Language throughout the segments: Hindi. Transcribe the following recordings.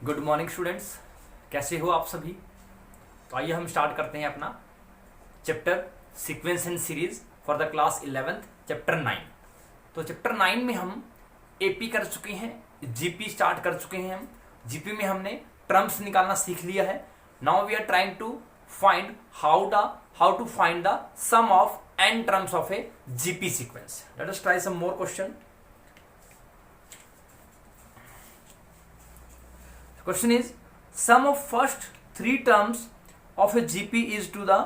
गुड मॉर्निंग स्टूडेंट्स, कैसे हो आप सभी। तो आइए हम स्टार्ट करते हैं अपना chapter sequence and series for the class 11th chapter 9। तो चैप्टर 9 में हम एपी कर चुके हैं, जीपी स्टार्ट कर चुके हैं। हम जीपी में हमने टर्म्स निकालना सीख लिया है। Now we are trying to find how to find the sum of n terms of a GP sequence. Let us try some more question. Question is, sum of first three terms of a GP is to the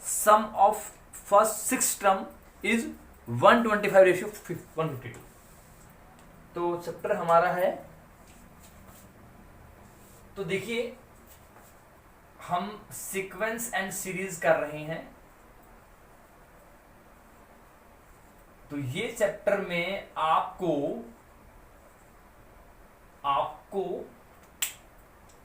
sum of first six term is 125 ratio 152। तो चैप्टर हमारा है, तो देखिए हम सीक्वेंस एंड सीरीज कर रहे हैं। तो ये चैप्टर में आपको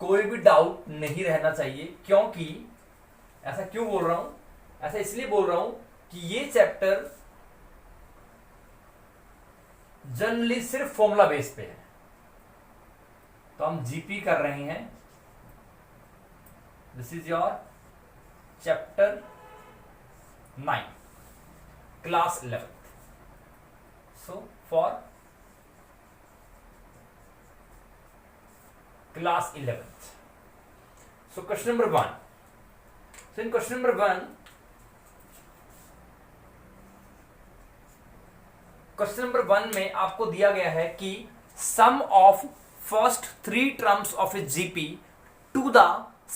कोई भी डाउट नहीं रहना चाहिए। क्योंकि ऐसा क्यों बोल रहा हूं, ऐसा इसलिए बोल रहा हूं कि ये चैप्टर जनरली सिर्फ फॉर्मूला बेस पे है। तो हम जीपी कर रहे हैं। This is your chapter 9 class 11th। So for class 11th. So question number 1. So in question number 1, में आपको दिया गया है कि sum of first three terms of a GP to the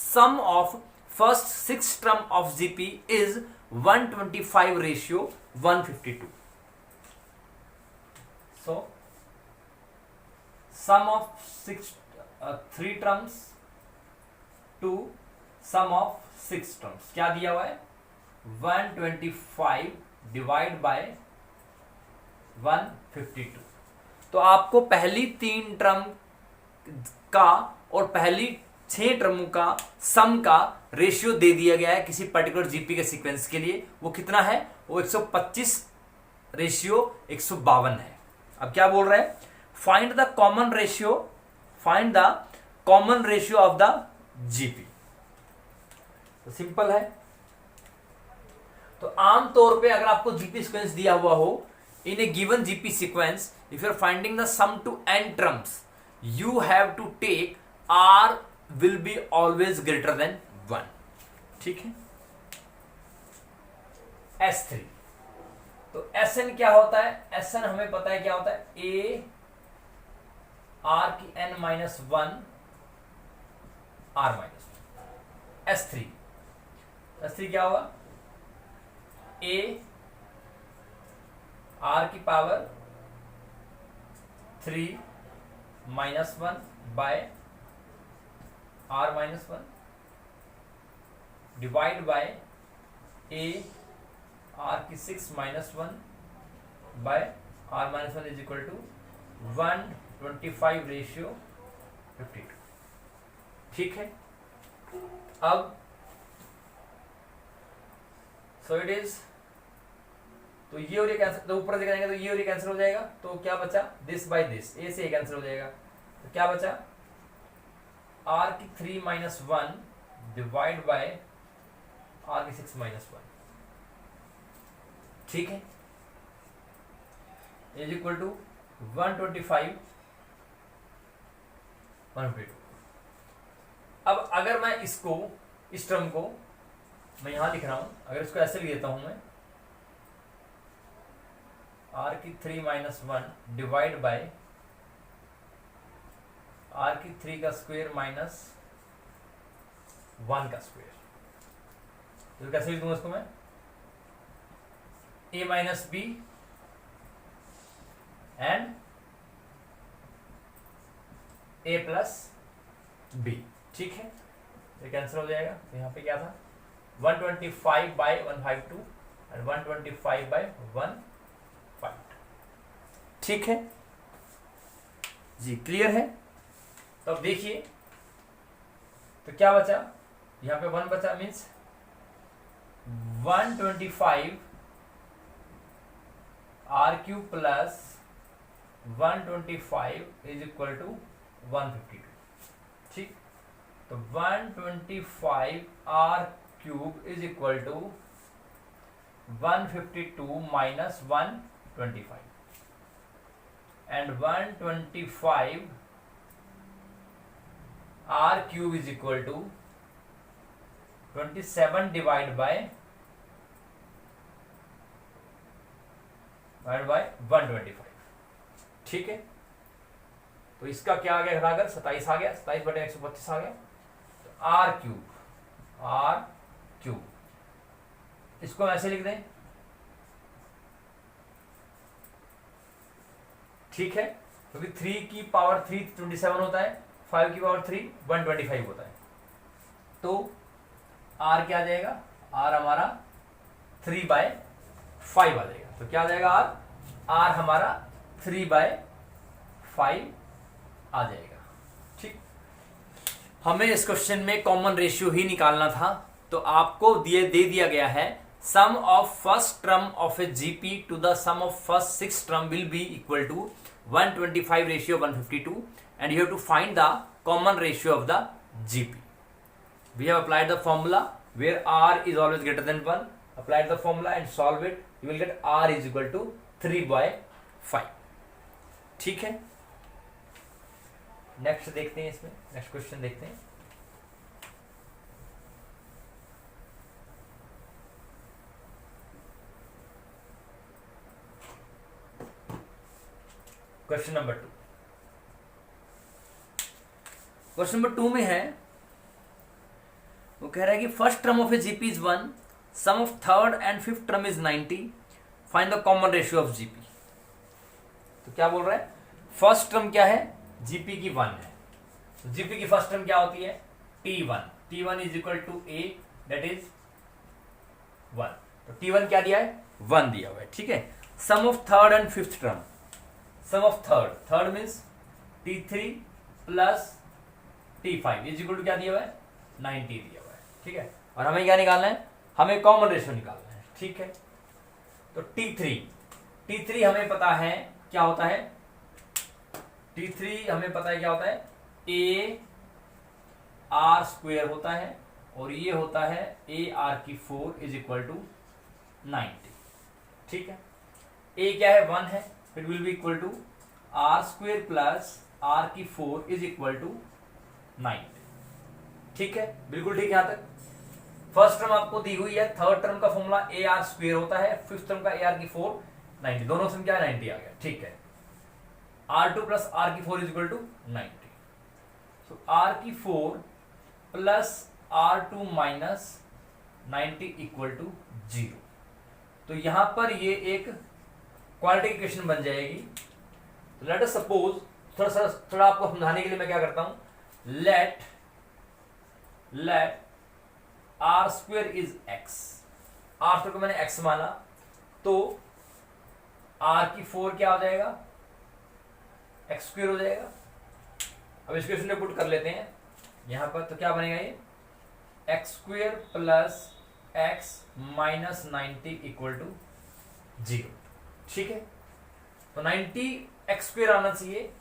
sum of first six term of GP is 125 ratio 152. So sum of three terms to sum of six terms क्या दिया हुआ है 125 डिवाइड बाय 152। तो आपको पहली तीन टर्म का और पहली 6 टर्मों का सम का रेशियो दे दिया गया है किसी पर्टिकुलर जीपी के सीक्वेंस के लिए। वो कितना है, वो 125 रेशियो 152 है। अब क्या बोल रहे हैं, find the common ratio of the GP. तो सिंपल है। तो आमतौर पे अगर आपको जीपी सीक्वेंस दिया हुआ हो, in a given GP sequence if you are finding the sum to n terms you have to take r will be always greater than 1। ठीक है। S3, तो Sn क्या होता है, Sn हमें पता है क्या होता है, a r की n -1 r -1। S3 क्या होगा, a r की power 3 -1 bye r -1 divide by a r की 6 -1 bye r -1 is equal to 125 ratio 52। ठीक है। अब सो इट इज, तो ये और ये कैंसिल, तो ऊपर देखा जाएगा तो ये और ये कैंसिल हो जाएगा। तो क्या बचा, दिस बाय दिस, ए से ये कैंसिल हो जाएगा। तो क्या बचा, r की 3 -1 डिवाइड बाय r की 6 -1। ठीक है, इज इक्वल टू 125 152। अब अगर मैं इसको, इस टर्म को मैं यहां लिख रहा हूं, अगर इसको ऐसे लिख देता हूं मैं, r की 3 -1 डिवाइड बाय r की 3 का स्क्वायर माइनस 1 का स्क्वायर। तो कैसे लिख दूंगा इसको मैं, a minus b and a plus b. ठीक है, ये कैंसिल हो जाएगा। तो यहां पे क्या था, 125 बाय 152 एंड 125 बाय 152। ठीक है जी, क्लियर है। तो अब देखिए, तो क्या बचा, यहां पे 1 बचा, means 125 r³ plus 125 is equal to 152। तो 125 r cube is equal to 152 minus 125 and 125 r cube is equal to 27 divide by 125। ठीक है, तो इसका क्या आ गया घटाकर 27 आ गया, 27 बटे 125 आ गया। तो आर क्यूब इसको हम ऐसे लिख दें। ठीक है, क्योंकि 3 की पावर 3 27 होता है, 5 की पावर 3 125 होता है। तो आर क्या आ जाएगा, आर हमारा 3/5 आ जाएगा। तो क्या आ जाएगा आर हमारा 3/5 आ जाएगा। ठीक, हमें इस क्वेश्चन में कॉमन रेशियो ही निकालना था। तो आपको दे दिया गया है sum of first term of a GP to the sum of first 6 term will be equal to 125 ratio 152 and you have to find the common ratio of the GP. We have applied the formula where R is always greater than 1. Applied the formula and solve it. You will get R is equal to 3/5. ठीक है, नेक्स्ट देखते हैं, इसमें नेक्स्ट क्वेश्चन देखते हैं। Question number 2। क्वेश्चन नंबर 2 में है, वो कह रहा है कि first term of a GP is 1, sum of third and fifth term is 90, find the common ratio of GP. तो क्या बोल रहा है, फर्स्ट टर्म क्या है, जीपी की 1 है। तो जीपी की फर्स्ट टर्म क्या होती है, T1 is equal to a, that is 1। तो T1 क्या दिया है, 1 दिया हुआ है। ठीक है, sum of third and fifth term, sum of third means T3 plus T5 is equal to क्या दिया हुआ है, 90 दिया हुआ है। ठीक है, और हमें क्या निकालना है, हमें कॉमन रेशियो निकालना है। ठीक है, तो T3 हमें पता है क्या होता है, T3 हमें पता है क्या होता है, A R स्क्वेयर होता है, और ये होता है AR4 इज इक्वल टू 90। ठीक है, A क्या है, 1 है, फिर will be equal to R square plus R4 is equal to 90। ठीक है, बिल्कुल ठीक है। यहां तक फर्स्ट टर्म आपको दी हुई है, थर्ड टर्म का फॉर्मूला AR स्क्वेयर होता है, फिफ्थ टर्म का AR4 90, दोनों से क्या 90 आ गया। ठीक है, R2 plus R4 is equal to 90। So R4 plus R2 minus 90 equal to 0। तो यहां पर ये एक क्वालिटी इक्वेशन बन जाएगी। तो लेट अस सपोज, थोड़ा आपको समझाने के लिए मैं क्या करता हूं, let R square is x, R square को मैंने x माना, तो R4 क्या हो जाएगा, x स्क्वेयर हो जाएगा। अब इस क्वेश्चन में पुट कर लेते हैं यहां पर, तो क्या बनेगा ये, x square plus x minus 90 equal to 0। ठीक है, तो 90 x स्क्वेयर आना चाहिए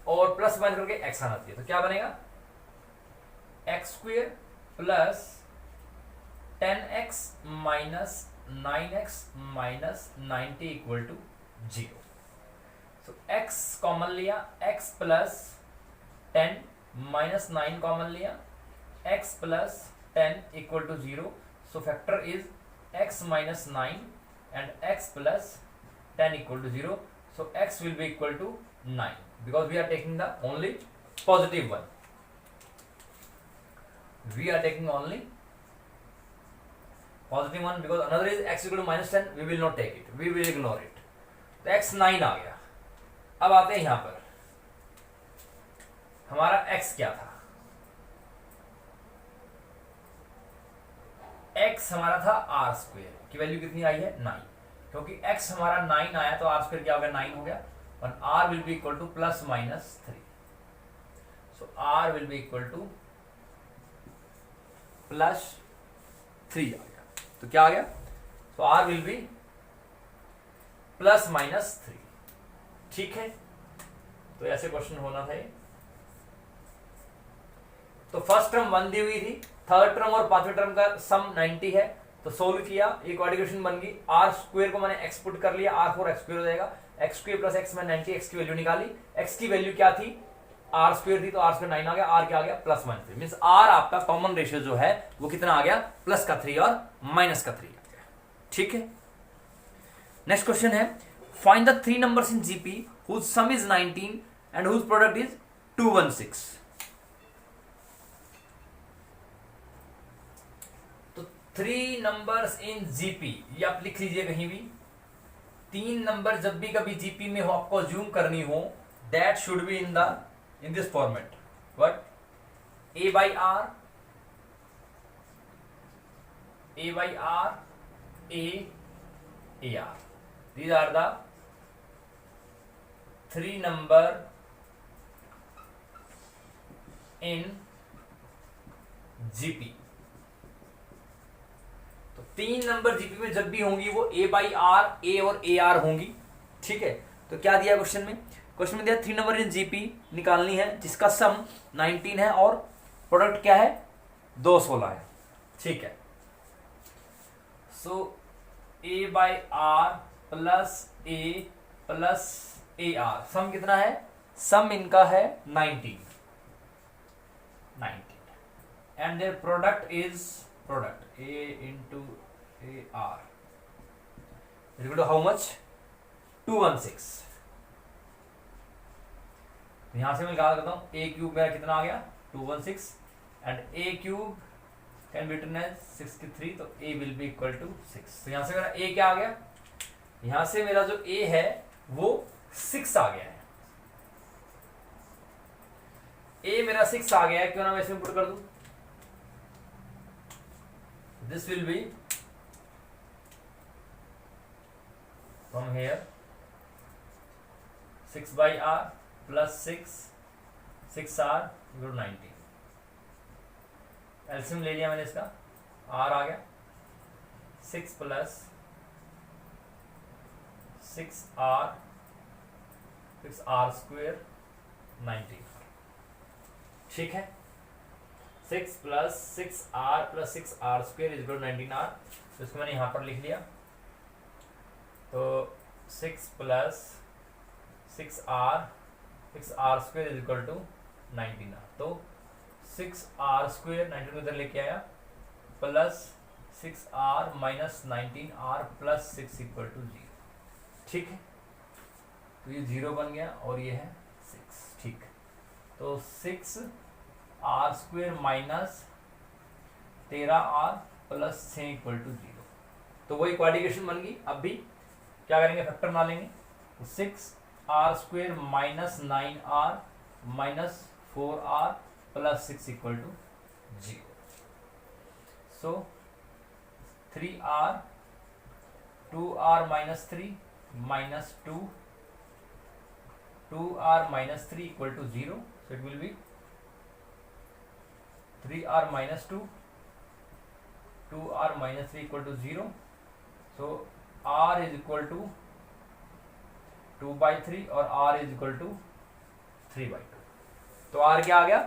और प्लस माइनस करके x आना चाहिए। तो क्या बनेगा, x square plus 10x minus 9x minus 90 equal to 0। तो x कॉमन लिया, x प्लस 10 माइनस 9 कॉमन लिया, x plus 10 equal to 0। So factor is x minus 9 and x plus 10 equal to 0. So x will be equal to 9 because we are taking the only positive one. We are taking only positive one because another is x equal to minus 10. We will not take it. We will ignore it. तो x 9 आ गया। अब आते हैं यहां पर, हमारा x क्या था, x हमारा था r स्क्वेयर की वैल्यू कितनी आई है, 9। क्योंकि x हमारा 9 आया तो r स्क्वेयर क्या हो गया, 9 हो गया, और r will be equal two plus minus 3। So r will be equal two plus 3 आ गया। तो क्या आ गया, तो r will B plus minus 3। ठीक है, तो ऐसे क्वेश्चन होना था ये। तो फर्स्ट टर्म 1 दी हुई थी, थर्ड टर्म और पांचवें टर्म का सम 90 है, तो सोल्व किया, एक इक्वेशन बन गई। आर स्क्वायर को मैंने एक्स पुट कर लिया, आर फोर एक्स स्क्वायर हो जाएगा, एक्स स्क्वायर प्लस एक्स में 90, एक्स की वैल्यू निकाली, एक्स की वैल्यू क्या थी, आर स्क्वायर थी, तो आर स्क्वायर 9 आ गया, आर क्या आ गया +1 मींस आर आपका कॉमन रेशियो जो है वो कितना आ गया, +3 और -3 आ गया। ठीक है, नेक्स्ट क्वेश्चन है find the 3 numbers in GP whose sum is 19 and whose product is 216। तो 3 नंबर्स इन जीपी, ये आप लिख लीजिए कहीं भी, 3 नंबर जब भी कभी जीपी में हो आपको अज्यूम करनी हो, that should be in this format. What? A by R, A by R, A R. These are the 3 number in GP. तो 3 नंबर जीपी में जब भी होंगी वो A by R, A और AR होंगी। ठीक है, तो क्या दिया क्वेश्चन में? क्वेश्चन में दिया 3 नंबर इन जीपी निकालनी है जिसका सम 19 है और प्रोडक्ट क्या है, 216 है। ठीक है, so A by r plus A plus AR, sum कितना है, सम इनका है 19 and their product is product A into AR equal to how much, 216। यहां से मैं निकाल करता हूं, ए क्यूब मेरा कितना आ गया 216 and a cube can be written as 63, तो a will be equal to 6। तो यहां से मेरा ए क्या आ गया, यहां से मेरा जो ए है वो 6 आ गया है, ए मेरा 6 आ गया है, क्यों ना मैं इसमें पुट कर दूं, this will be from here 6 by r plus 6R equal 19। एल्सियम ले लिया मैंने इसका, R आ गया 6 प्लस 6R स्क्वायर 19। ठीक है, 6 plus 6R plus 6R square equal 19R, तो इसको मैंने यहां पर लिख लिया, तो 6 plus 6R square is equal to 19R, तो 6R स्क्वायर 19 को इधर लेके आया plus 6R minus 19R plus 6 equal to 0। ठीक है, तो ये 0 बन गया और ये है 6। ठीक, तो 6R square minus 13R plus 6 equal to 0, तो वही क्वाड्रिकेशन बन गई। अब भी क्या करेंगे, फैक्टर बना लेंगे, तो 6R square minus 9R minus 4R plus 6 equal to 0। So 3R 2R minus 3 minus 2R minus 3 equal to 0, so it will be 3R minus 2R minus 3 equal to 0, so R is equal to 2/3 और R is equal to 3/2। तो R क्या आ गया,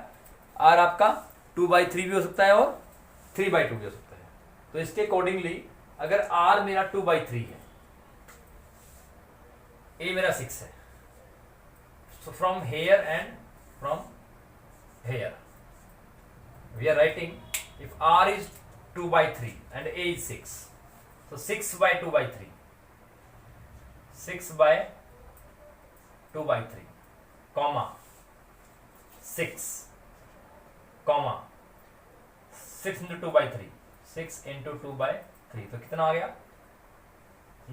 R आपका 2/3 भी हो सकता है और 3/2 भी हो सकता है। तो इसके अकॉर्डिंगली अगर R मेरा 2/3 है, A मेरा 6 है, so from here and from here we are writing if R is 2/3 and A is 6, so 6/2/3, 6/2/3 comma 6 comma 6 into 2/3, 6 into 2/3, तो कितना आ गया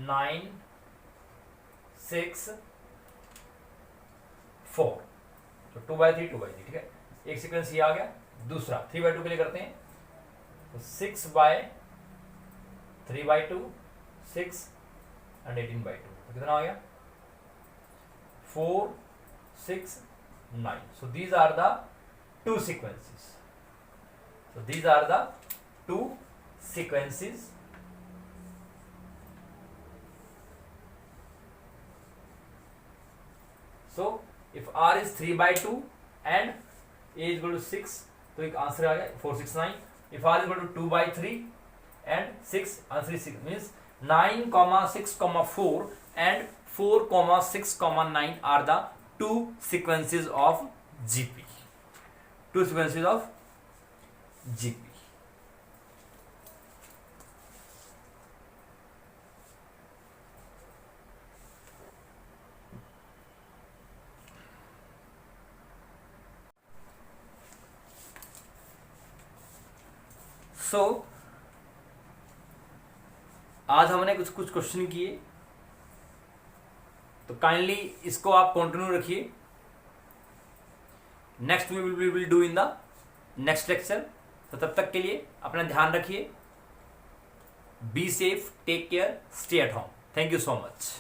9 6 4, तो 2/3 2/3। ठीक है, एक सीक्वेंस ये आ गया। दूसरा 3/2 के लिए करते हैं, तो 6/3/2 6 and 18/2, तो कितना आ गया 4 6 9। so these are the two sequences, so these are the two sequences so if R is 3/2 and A is equal to 6, तो एक आंसर आ गया 469. If r is equal to 2/3 and 6, answer is 6 means 9,6,4 and 4,6,9 are the two sequences of GP. Two sequences of GP. So, आज हमने कुछ क्वेश्चन किए, तो काइंडली इसको आप कंटिन्यू रखिए. Next we will do in the next lecture. तो तब तक के लिए अपना ध्यान रखिए. Be safe, take care, stay at home. Thank you so much.